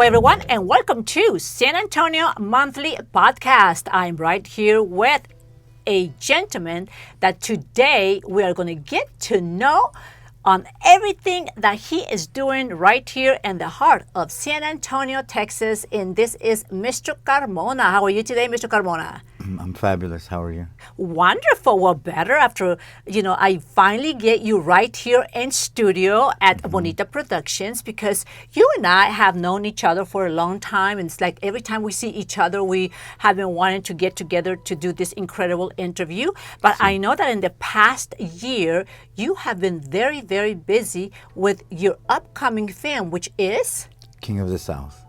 everyone, and welcome to San Antonio Monthly Podcast. I'm right here with a gentleman that today we are going to get to know on everything that he is doing right here in the heart of San Antonio, Texas. And this is Mr. Carmona. How are you today, Mr. Carmona? I'm fabulous. How are you? Wonderful. Well, better after, I finally get you right here in studio at Bonita Productions, because you and I have known each other for a long time. And it's like every time we see each other, we have been wanting to get together to do this incredible interview. But I know that in the past year, you have been very, very busy with your upcoming film, which is King of the South.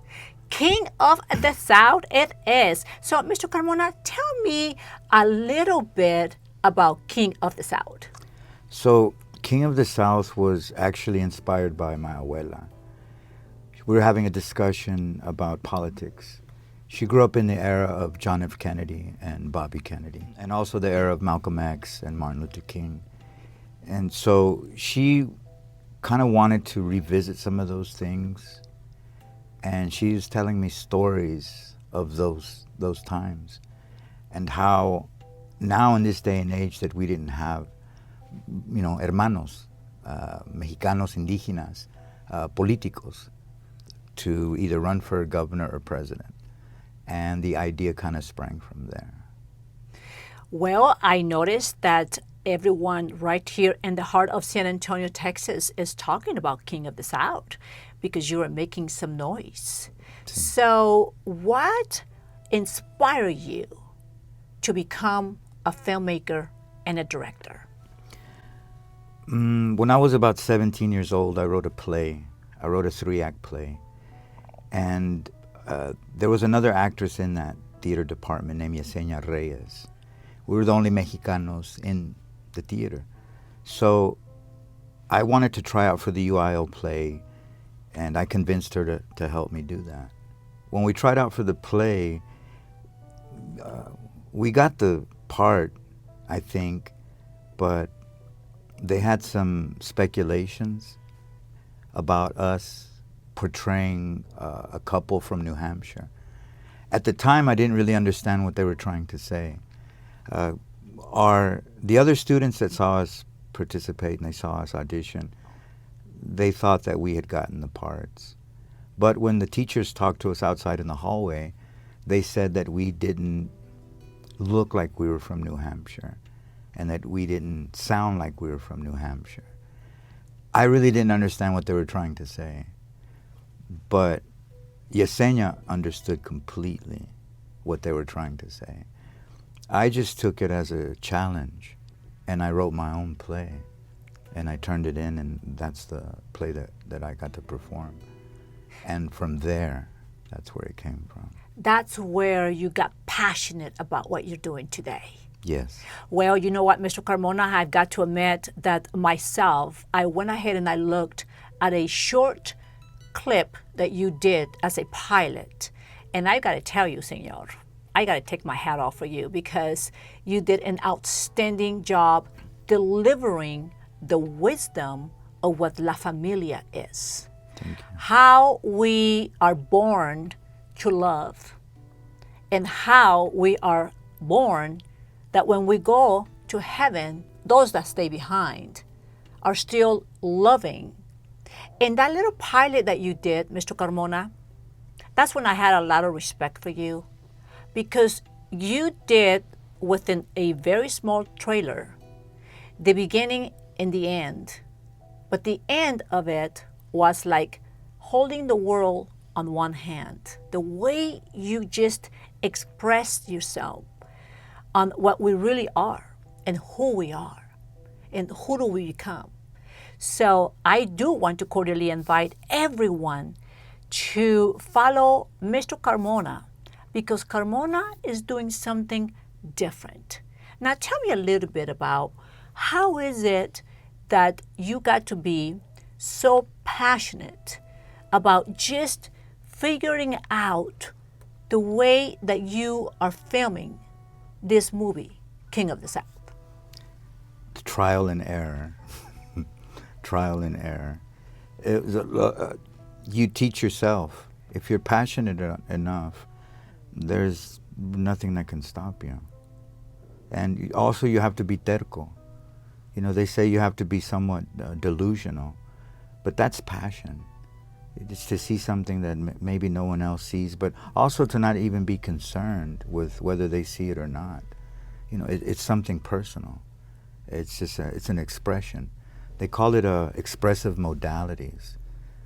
King of the South it is. So, Mr. Carmona, tell me a little bit about King of the South. So, King of the South was actually inspired by my abuela. We were having a discussion about politics. She grew up in the era of John F. Kennedy and Bobby Kennedy, and also the era of Malcolm X and Martin Luther King. And so she kind of wanted to revisit some of those things. And she was telling me stories of those times and how now in this day and age that we didn't have, hermanos, mexicanos, indígenas, políticos to either run for governor or president. And the idea kind of sprang from there. Well, I noticed that everyone right here in the heart of San Antonio, Texas is talking about King of the South because you are making some noise. So what inspired you to become a filmmaker and a director? When I was about 17 years old, I wrote a play. I wrote a 3-act play. And there was another actress in that theater department named Yesenia Reyes. We were the only Mexicanos in the theater. So I wanted to try out for the UIL play, and I convinced her to help me do that. When we tried out for the play, we got the part, I think, but they had some speculations about us portraying a couple from New Hampshire. At the time, I didn't really understand what they were trying to say. The other students that saw us participate and they saw us audition, they thought that we had gotten the parts. But when the teachers talked to us outside in the hallway, they said that we didn't look like we were from New Hampshire and that we didn't sound like we were from New Hampshire. I really didn't understand what they were trying to say. But Yesenia understood completely what they were trying to say. I just took it as a challenge, and I wrote my own play, and I turned it in, and that's the play that I got to perform. And from there, that's where it came from. That's where you got passionate about what you're doing today. Yes. Well, you know what, Mr. Carmona, I've got to admit that myself, I went ahead and I looked at a short clip that you did as a pilot. And I got to tell you, senor, I got to take my hat off for you because you did an outstanding job delivering the wisdom of what La Familia is. Thank you. How we are born to love and how we are born that when we go to heaven, those that stay behind are still loving. In that little pilot that you did, Mr. Carmona, that's when I had a lot of respect for you because you did within a very small trailer the beginning and the end. But the end of it was like holding the world on one hand. The way you just expressed yourself on what we really are and who we are and who do we become. So I do want to cordially invite everyone to follow Mr. Carmona because Carmona is doing something different. Now tell me a little bit about how is it that you got to be so passionate about just figuring out the way that you are filming this movie, King of the South? Trial and error. Trial and error. You teach yourself If you're passionate enough, there's nothing that can stop you. And also you have to be terco. You know, they say you have to be somewhat delusional, but that's passion. It's to see something that maybe no one else sees, but also to not even be concerned with whether they see it or not. You know, it's something personal. It's just it's an expression. They call it expressive modalities.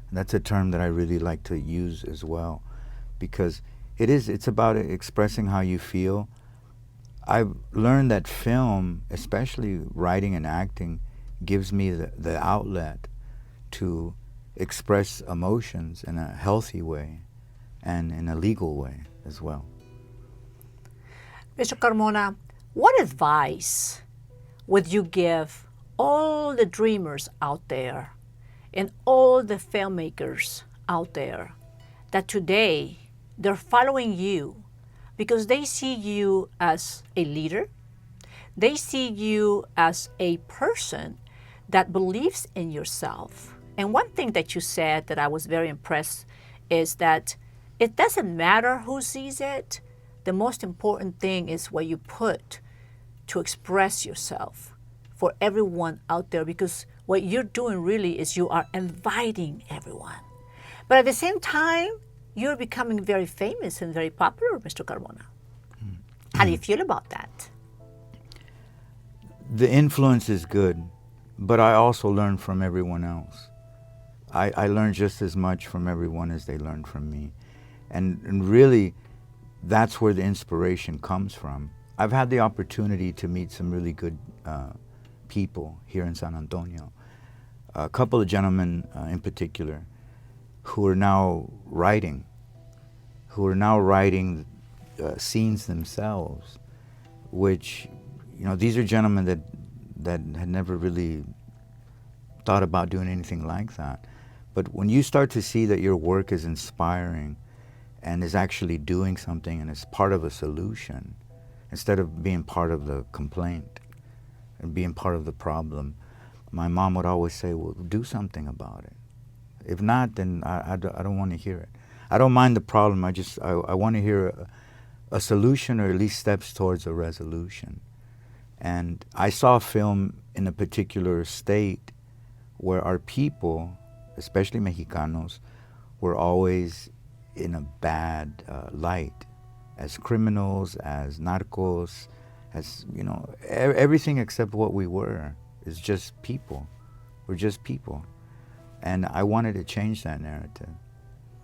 And that's a term that I really like to use as well, because it's about expressing how you feel. I've learned that film, especially writing and acting, gives me the outlet to express emotions in a healthy way and in a legal way as well. Mr. Carmona, what advice would you give all the dreamers out there and all the filmmakers out there that today they're following you because they see you as a leader, they see you as a person that believes in yourself? And one thing that you said that I was very impressed is that it doesn't matter who sees it. The most important thing is what you put to express yourself for everyone out there, because what you're doing really is you are inviting everyone. But at the same time, you're becoming very famous and very popular, Mr. Carmona. How do you feel about that? The influence is good, but I also learn from everyone else. I learn just as much from everyone as they learn from me. And really, that's where the inspiration comes from. I've had the opportunity to meet some really good people here in San Antonio. A couple of gentlemen in particular who are now writing scenes themselves, which, you know, these are gentlemen that had never really thought about doing anything like that. But when you start to see that your work is inspiring and is actually doing something and is part of a solution, instead of being part of the complaint and being part of the problem, my mom would always say, well, do something about it. If not, then I don't want to hear it. I don't mind the problem. I want to hear a solution, or at least steps towards a resolution. And I saw film in a particular state where our people, especially Mexicanos, were always in a bad light, as criminals, as narcos, as, you know, everything except what we were is just people. We're just people. And I wanted to change that narrative,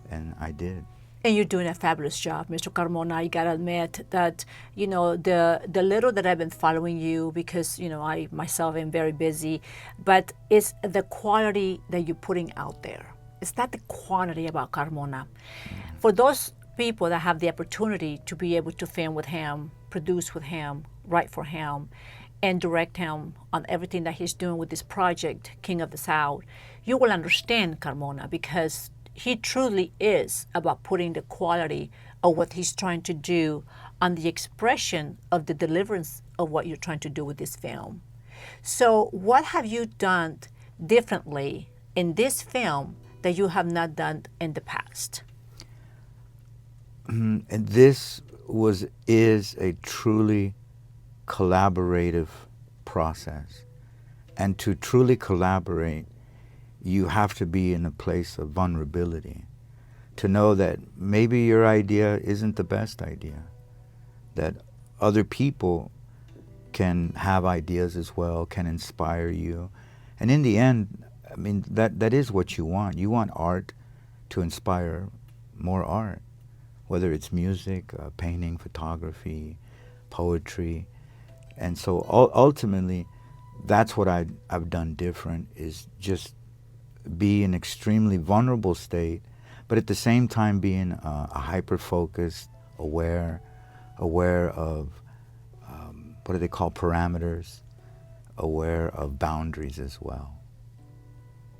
and I did. And you're doing a fabulous job, Mr. Carmona. I gotta admit that, you know, the little that I've been following you, because, you know, I myself am very busy, but it's the quality that you're putting out there. It's not the quantity about Carmona. For those people that have the opportunity to be able to film with him, produce with him, write for him, and direct him on everything that he's doing with this project, King of the South, you will understand Carmona, because he truly is about putting the quality of what he's trying to do on the expression of the deliverance of what you're trying to do with this film. So what have you done differently in this film that you have not done in the past? And this is a truly collaborative process. And to truly collaborate, you have to be in a place of vulnerability, to know that maybe your idea isn't the best idea, that other people can have ideas as well, can inspire you. And in the end, I mean, that is what you want. You want art to inspire more art, whether it's music, painting, photography, poetry. And so ultimately, that's what I've done different, is just be in extremely vulnerable state, but at the same time being a hyper-focused, aware of what do they call parameters, aware of boundaries as well.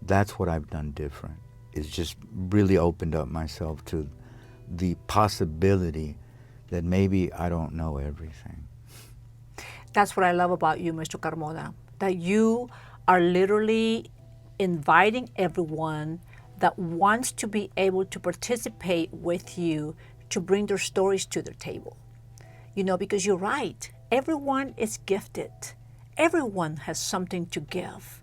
That's what I've done different, is just really opened up myself to the possibility that maybe I don't know everything. That's what I love about you, Mr. Carmona, that you are literally inviting everyone that wants to be able to participate with you to bring their stories to their table. Because you're right, everyone is gifted. Everyone has something to give.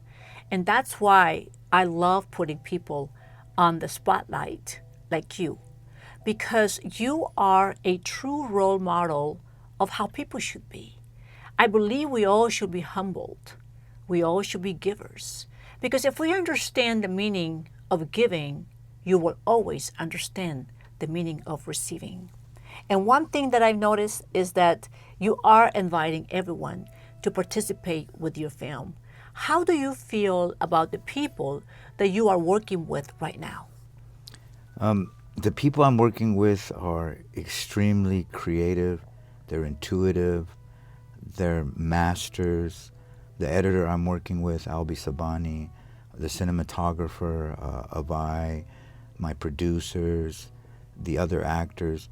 And that's why I love putting people on the spotlight like you, because you are a true role model of how people should be. I believe we all should be humbled. We all should be givers. Because if we understand the meaning of giving, you will always understand the meaning of receiving. And one thing that I've noticed is that you are inviting everyone to participate with your film. How do you feel about the people that you are working with right now? The people I'm working with are extremely creative. They're intuitive. They're masters. The editor I'm working with, Albi Sabani, the cinematographer, Avai, my producers, the other actors.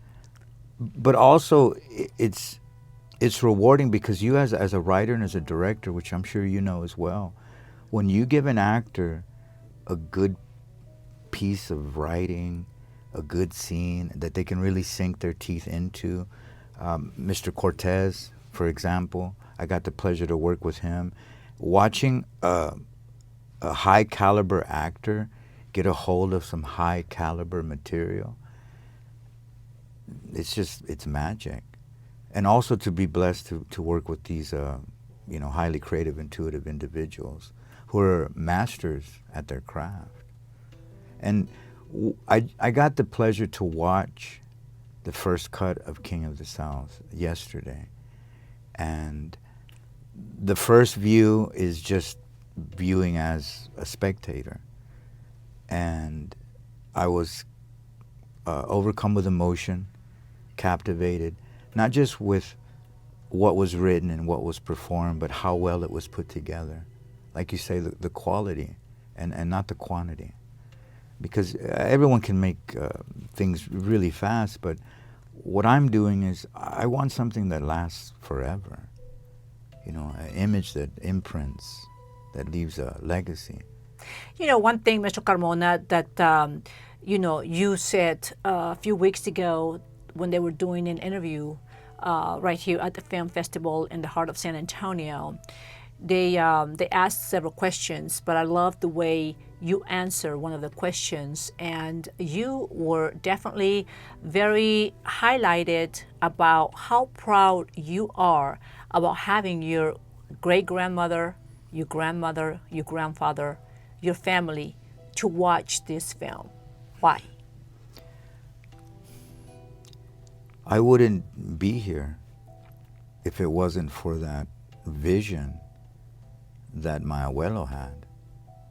But also, it's rewarding because you as a writer and as a director, which I'm sure you know as well, when you give an actor a good piece of writing, a good scene that they can really sink their teeth into. Mr. Cortez, for example, I got the pleasure to work with him. Watching a high caliber actor get a hold of some high caliber material, it's magic. And also to be blessed to work with these highly creative, intuitive individuals who are masters at their craft. And I got the pleasure to watch the first cut of King of the South yesterday. And the first view is just viewing as a spectator. And I was overcome with emotion, captivated, not just with what was written and what was performed, but how well it was put together. Like you say, the quality and not the quantity. Because everyone can make things really fast, but what I'm doing is I want something that lasts forever. An image that imprints, that leaves a legacy. One thing, Mr. Carmona, that you said a few weeks ago when they were doing an interview right here at the film festival in the heart of San Antonio. They asked several questions, but I love the way you answer one of the questions, and you were definitely very highlighted about how proud you are about having your great-grandmother, your grandmother, your grandfather, your family to watch this film. Why? I wouldn't be here if it wasn't for that vision that my abuelo had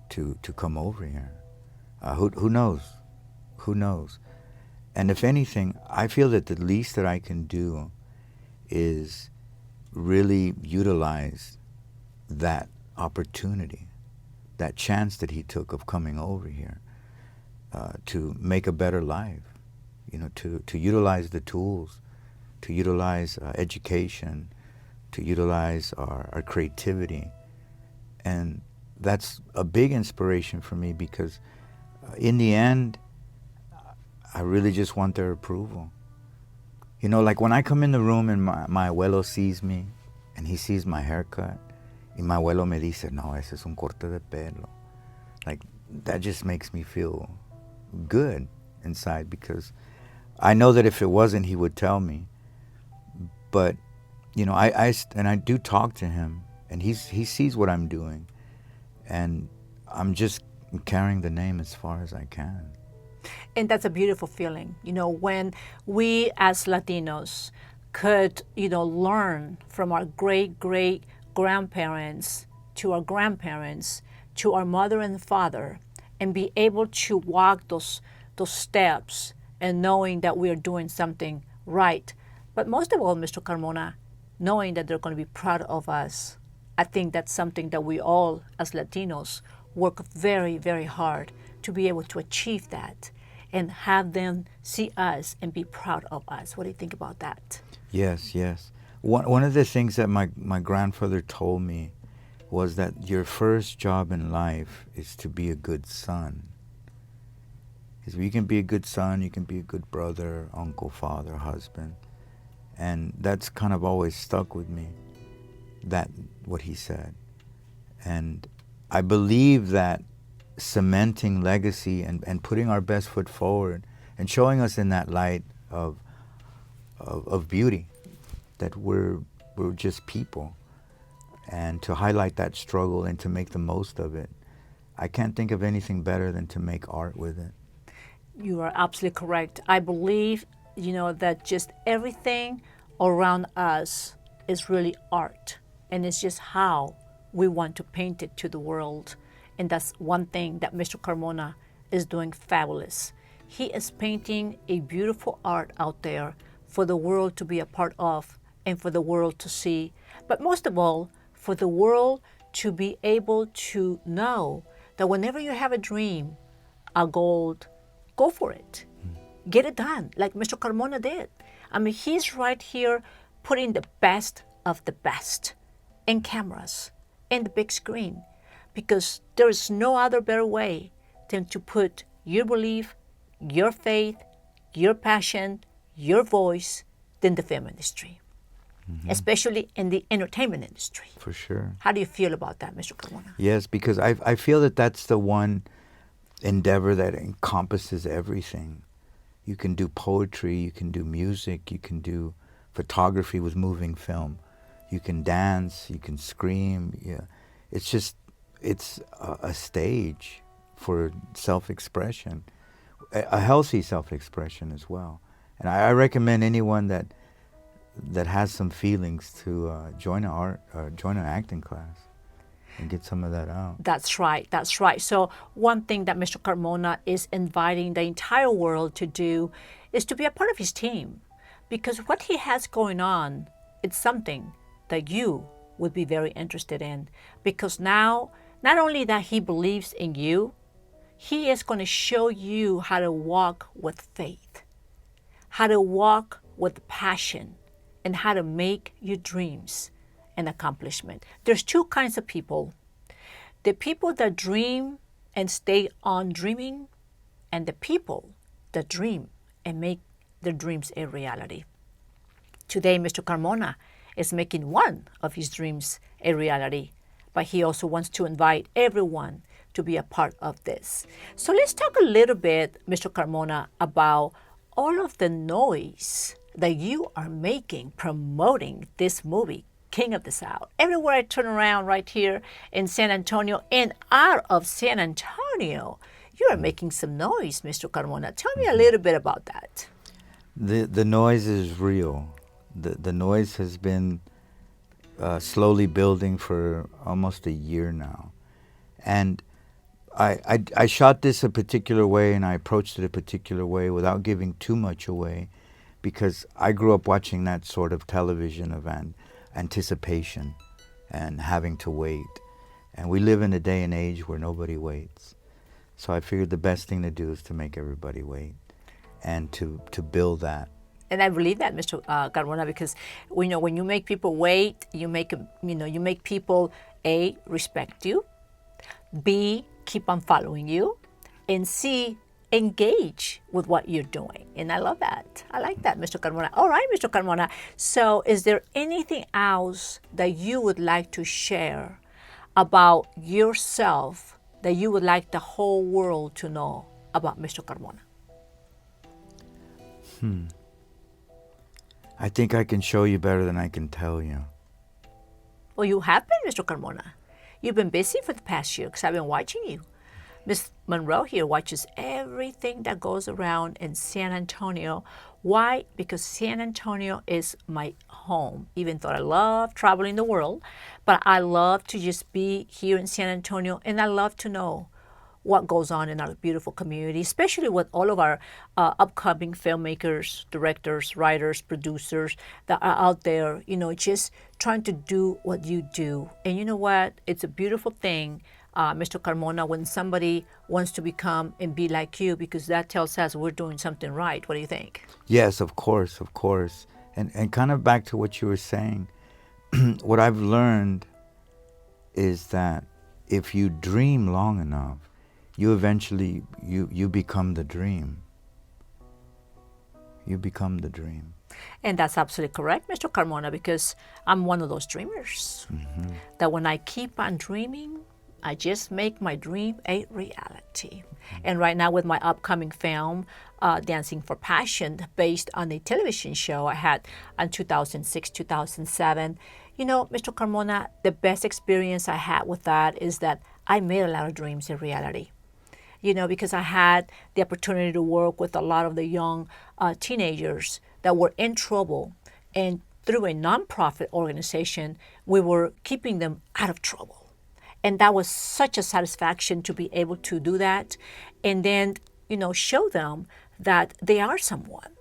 to come over here. Who knows? Who knows? And if anything, I feel that the least that I can do is really utilize that opportunity, that chance that he took of coming over here to make a better life, to utilize the tools, to utilize education, to utilize our creativity. And that's a big inspiration for me because in the end, I really just want their approval. Like when I come in the room and my abuelo sees me and he sees my haircut, y my abuelo me dice, no, ese es un corte de pelo. Like, that just makes me feel good inside because I know that if it wasn't, he would tell me. But, I do talk to him and he sees what I'm doing. And I'm just carrying the name as far as I can. And that's a beautiful feeling, when we as Latinos could, learn from our great grandparents to our grandparents to our mother and father and be able to walk those steps and knowing that we are doing something right. But most of all, Mr. Carmona, knowing that they're going to be proud of us. I think that's something that we all as Latinos work very, very hard to be able to achieve that and have them see us and be proud of us. What do you think about that? Yes, yes. One of the things that my grandfather told me was that your first job in life is to be a good son. He said, you can be a good son, you can be a good brother, uncle, father, husband. And that's kind of always stuck with me, that what he said. And I believe that cementing legacy and putting our best foot forward and showing us in that light of beauty, that we're just people, and to highlight that struggle and to make the most of it. I can't think of anything better than to make art with it. You are absolutely correct. I believe, that just everything around us is really art, and it's just how we want to paint it to the world. And that's one thing that Mr. Carmona is doing fabulous. He is painting a beautiful art out there for the world to be a part of and for the world to see. But most of all, for the world to be able to know that whenever you have a dream, a goal, go for it. Get it done, like Mr. Carmona did. I mean, he's right here putting the best of the best in cameras, in the big screen, because there is no other better way than to put your belief, your faith, your passion, your voice than the film industry, especially in the entertainment industry. For sure. How do you feel about that, Mr. Carmona? Yes, because I feel that that's the one endeavor that encompasses everything. You can do poetry, you can do music, you can do photography with moving film. You can dance, you can scream. Yeah. It's a stage for self-expression, a healthy self-expression as well. And I recommend anyone that has some feelings to join an acting class and get some of that out. That's right. That's right. So one thing that Mr. Carmona is inviting the entire world to do is to be a part of his team, because what he has going on, it's something that you would be very interested in, because now not only that he believes in you, he is going to show you how to walk with faith, how to walk with passion, and how to make your dreams an accomplishment. There's two kinds of people: the people that dream and stay on dreaming, and the people that dream and make their dreams a reality. Today, Mr. Carmona is making one of his dreams a reality, but he also wants to invite everyone to be a part of this. So let's talk a little bit, Mr. Carmona, about all of the noise that you are making promoting this movie, King of the South. Everywhere I turn around right here in San Antonio and out of San Antonio, you are making some noise, Mr. Carmona. Tell me a little bit about that. The noise is real. The noise has been slowly building for almost a year now. And I shot this a particular way, and I approached it a particular way without giving too much away, because I grew up watching that sort of television of anticipation and having to wait. And we live in a day and age where nobody waits. So I figured the best thing to do is to make everybody wait and to build that. And I believe that, Mr. Carmona, because when you make people wait, you make people A, respect you, B, keep on following you, and C, engage with what you're doing. And I love that. I like that, Mr. Carmona. All right, Mr. Carmona. So is there anything else that you would like to share about yourself that you would like the whole world to know about Mr. Carmona? I think I can show you better than I can tell you. Well, you have been, Mr. Carmona. You've been busy for the past year because I've been watching you. Miss Monroe here watches everything that goes around in San Antonio. Why? Because San Antonio is my home, even though I love traveling the world. But I love to just be here in San Antonio, and I love to know what goes on in our beautiful community, especially with all of our upcoming filmmakers, directors, writers, producers that are out there, just trying to do what you do. And you know what? It's a beautiful thing, Mr. Carmona, when somebody wants to become and be like you, because that tells us we're doing something right. What do you think? Yes, of course, of course. And kind of back to what you were saying, what I've learned is that if you dream long enough, you eventually, you become the dream. You become the dream. And that's absolutely correct, Mr. Carmona, because I'm one of those dreamers. That when I keep on dreaming, I just make my dream a reality. And right now with my upcoming film, Dancing for Passion, based on a television show I had in 2006, 2007, you know, Mr. Carmona, the best experience I had with that is that I made a lot of dreams a reality. You know, because I had the opportunity to work with a lot of the young teenagers that were in trouble. And through a nonprofit organization, we were keeping them out of trouble. And that was such a satisfaction to be able to do that. And then, you know, show them that they are someone,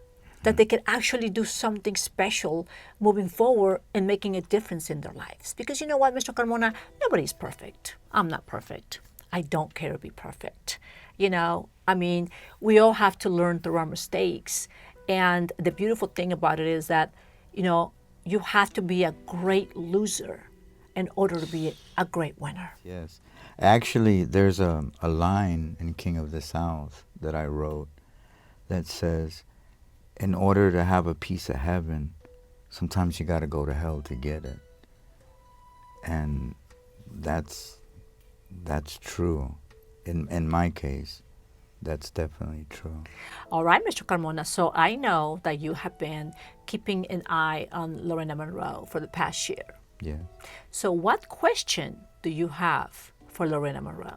that they can actually do something special moving forward and making a difference in their lives. Because you know what, Mr. Carmona, nobody's perfect. I'm not perfect. I don't care to be perfect. You know, I mean, we all have to learn through our mistakes. And the beautiful thing about it is that, you know, you have to be a great loser in order to be a great winner. Yes. Actually, there's a line in King of the South that I wrote that says, in order to have a piece of heaven, sometimes you got to go to hell to get it. And that's true. In my case, that's definitely true. All right, Mr. Carmona. So I know that you have been keeping an eye on Lorena Monroe for the past year. Yeah. So what question do you have for Lorena Monroe?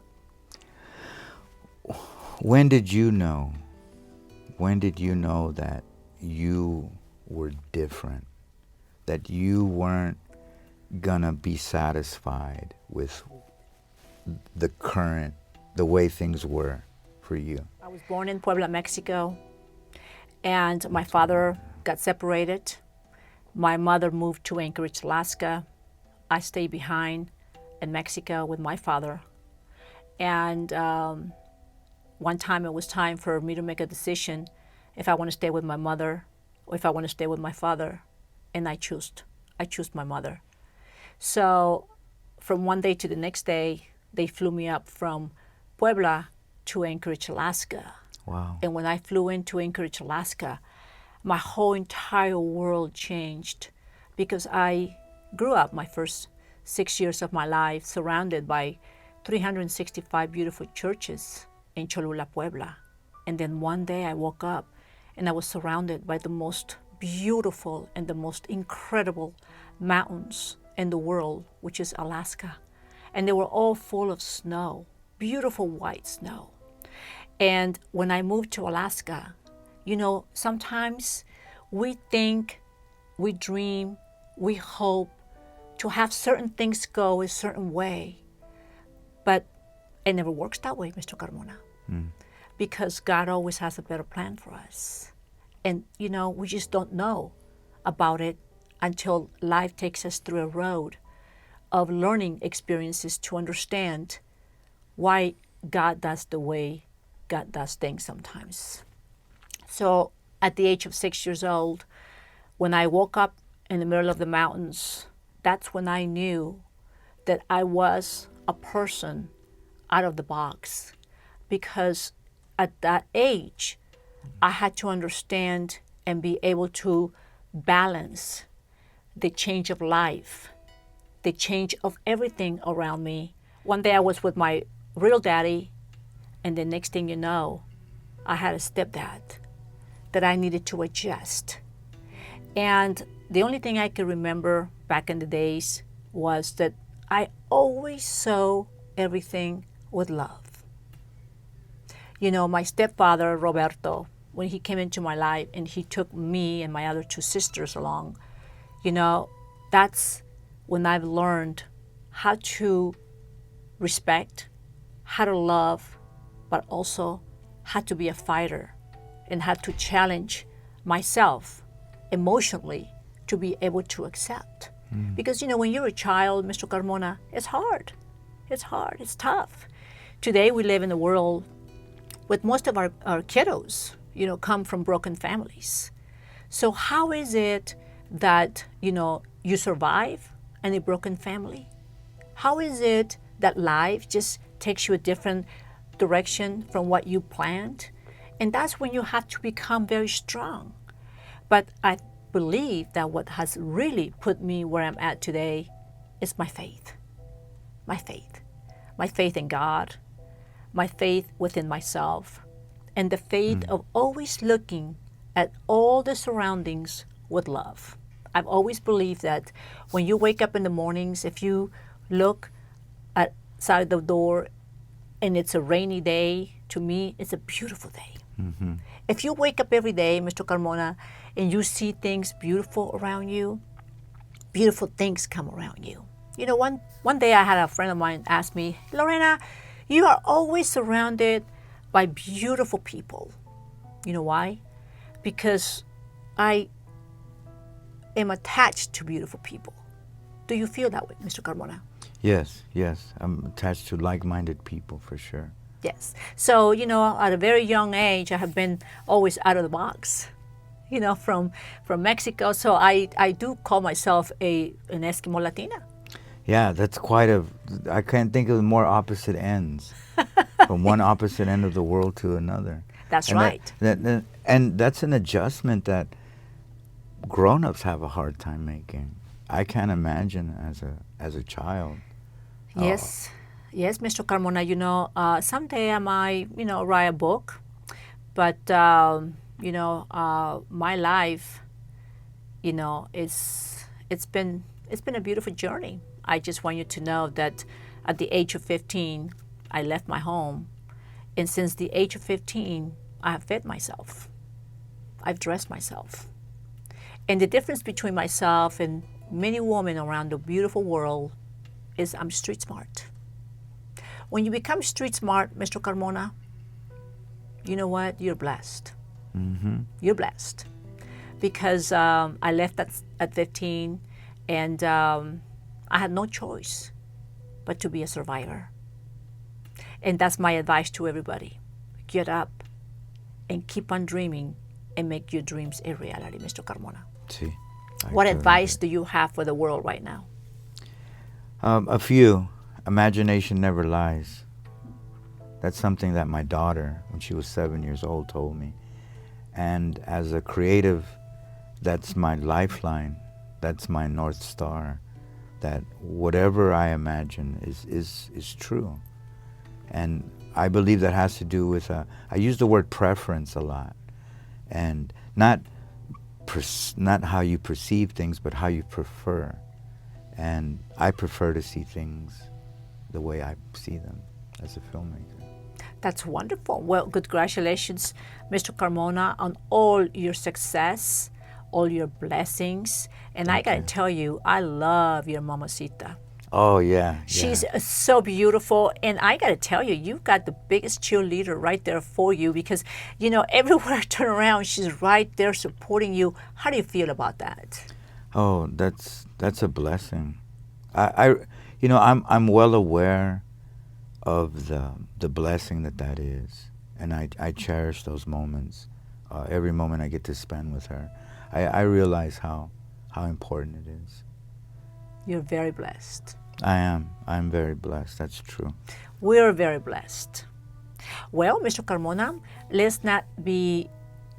When did you know? When did you know that you were different? That you weren't gonna be satisfied with the way things were for you? I was born in Puebla, Mexico, and my father got separated. My mother moved to Anchorage, Alaska. I stayed behind in Mexico with my father. And one time it was time for me to make a decision if I want to stay with my mother or if I want to stay with my father. And I chose my mother. So from one day to the next day, they flew me up from Puebla to Anchorage, Alaska. Wow. And when I flew into Anchorage, Alaska, my whole entire world changed because I grew up my first 6 years of my life surrounded by 365 beautiful churches in Cholula, Puebla. And then one day I woke up and I was surrounded by the most beautiful and the most incredible mountains in the world, which is Alaska. And they were all full of snow, beautiful white snow. And when I moved to Alaska, you know, sometimes we think, we dream, we hope to have certain things go a certain way. But it never works that way, Mr. Carmona. Because God always has a better plan for us. And, you know, we just don't know about it until life takes us through a road of learning experiences to understand why God does the way God does things sometimes. So at the age of 6 years old, when I woke up in the middle of the mountains, that's when I knew that I was a person out of the box. Because at that age, I had to understand and be able to balance the change of life, the change of everything around me. One day I was with my real daddy, and the next thing you know, I had a stepdad that I needed to adjust. And the only thing I could remember back in the days was that I always saw everything with love. You know, my stepfather, Roberto, when he came into my life and he took me and my other two sisters along, you know, that's when I've learned how to respect, how to love, but also how to be a fighter and how to challenge myself emotionally to be able to accept. Because, you know, when you're a child, Mr. Carmona, it's hard. It's hard. It's tough. Today we live in a world with most of our kiddos, you know, come from broken families. So how is it that, you know, you survive in a broken family? How is it that life just takes you a different direction from what you planned. And that's when you have to become very strong. But I believe that what has really put me where I'm at today is my faith. My faith. My faith in God, my faith within myself, and the faith of always looking at all the surroundings with love. I've always believed that when you wake up in the mornings, if you look outside the door and it's a rainy day, to me, it's a beautiful day. Mm-hmm. If you wake up every day, Mr. Carmona, and you see things beautiful around you, beautiful things come around you. You know, one day I had a friend of mine ask me, Lorena, you are always surrounded by beautiful people. You know why? Because I am attached to beautiful people. Do you feel that way, Mr. Carmona? Yes, yes. I'm attached to like-minded people for sure. Yes. So, you know, at a very young age, I have been always out of the box, you know, from Mexico. So I do call myself an Eskimo Latina. Yeah, that's I can't think of more opposite ends. From one opposite end of the world to another. That's and right. And that's an adjustment that grown-ups have a hard time making. I can't imagine as a child. Yes. Yes, Mr. Carmona, you know, someday I might, you know, write a book. But, you know, my life, you know, it's been a beautiful journey. I just want you to know that at the age of 15, I left my home. And since the age of 15, I have fed myself. I've dressed myself. And the difference between myself and many women around the beautiful world is I'm street smart. When you become street smart, Mr. Carmona, you know what? You're blessed. Mm-hmm. You're blessed. Because I left at 15 and I had no choice but to be a survivor. And that's my advice to everybody. Get up and keep on dreaming and make your dreams a reality, Mr. Carmona. See, What advice do you have for the world right now? A few. Imagination never lies. That's something that my daughter, when she was 7 years old, told me. And as a creative, that's my lifeline. That's my North Star. That whatever I imagine is true. And I believe that has to do with, I use the word preference a lot. And not how you perceive things, but how you prefer. And I prefer to see things the way I see them as a filmmaker. That's wonderful. Well, congratulations, Mr. Carmona, on all your success, all your blessings. And I got to tell you, I love your mamacita. Oh, yeah. She's so beautiful. And I got to tell you, you've got the biggest cheerleader right there for you because, you know, everywhere I turn around, she's right there supporting you. How do you feel about that? Oh, that's a blessing. You know, I'm well aware of the blessing that is. And I cherish those moments. Every moment I get to spend with her. I realize how important it is. You're very blessed. I am. I'm very blessed. That's true. We're very blessed. Well, Mr. Carmona, let's not be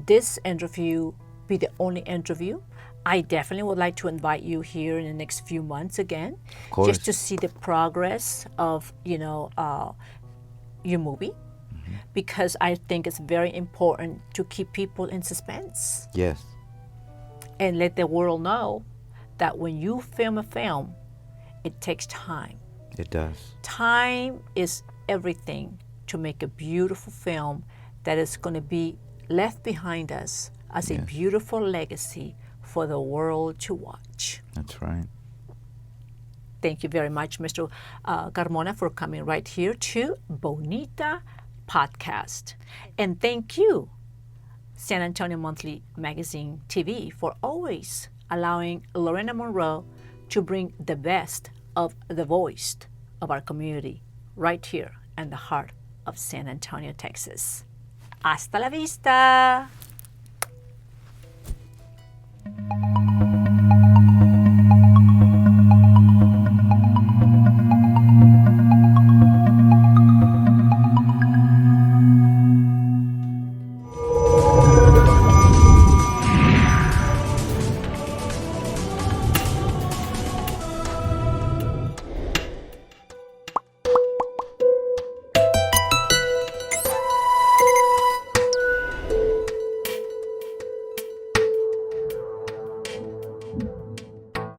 this interview be the only interview. I definitely would like to invite you here in the next few months again, just to see the progress of, you know, your movie, because I think it's very important to keep people in suspense. Yes. And let the world know that when you film a film, it takes time. It does. Time is everything to make a beautiful film that is going to be left behind us as a beautiful legacy for the world to watch. That's right. Thank you very much, Mr. Carmona, for coming right here to Bonita Podcast. And thank you, San Antonio Monthly Magazine TV, for always allowing Lorena Monroe to bring the best of the voice of our community right here in the heart of San Antonio, Texas. Hasta la vista!